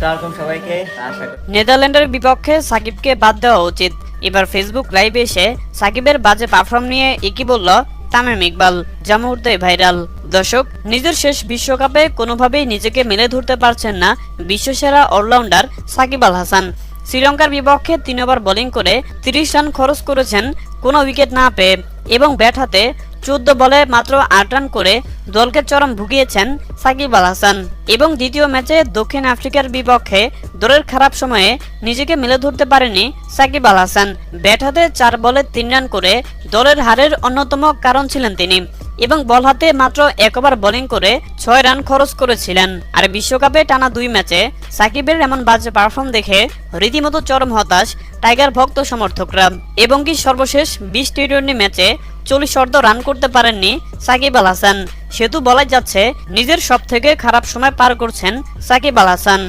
আসসালামু সবাইকে আশা করি নেদারল্যান্ডের বিপক্ষে সাকিবকে বাদ দেওয়া উচিত। এবার ফেসবুক লাইভে এসে সাকিবের বাজে পারফর্ম নিয়ে একই বলল তামিম ইকবাল, যা মুহূর্তে ভাইরাল। দর্শক, নিজের শেষ বিশ্বকাপে কোনোভাবেই নিজেকে মেলে ধরতে পারছেন না বিশ্বসেরা অলরাউন্ডার সাকিব আল হাসান। শ্রীলঙ্কার বিপক্ষে 3 ওভার বোলিং করে 30 রান খরচ করেছেন কোনো উইকেট না পেয়ে, এবং ব্যাট হাতে 14 বলে মাত্র 8 রান করে দলকে চরম ভুগিয়েছেন সাকিব আল হাসান। এবং দ্বিতীয় ম্যাচে দক্ষিণ আফ্রিকার বিপক্ষে দলের খারাপ সময়ে নিজেকে মেলে ধরতে পারেনি সাকিব আল হাসান। ব্যাট হাতে 4 বলে 3 রান করে দলের হারের অন্যতম কারণ ছিলেন তিনি, এবং বল হাতে মাত্র 1 ওভার বোলিং করে 6 রান খরচ করেছিলেন। আর বিশ্বকাপে টানা 2 ম্যাচে সাকিবের এমন বাজে পারফর্ম দেখে রীতিমতো চরম হতাশ টাইগার ভক্ত সমর্থকরা। এবং কি সর্বশেষ 20 টি-20 ম্যাচে 40 অর্ধ রান করতে পারেননি সাকিব আল হাসান। সেহেতু বলাই যাচ্ছে নিজের সবথেকে খারাপ সময় পার করছেন সাকিব আল হাসান।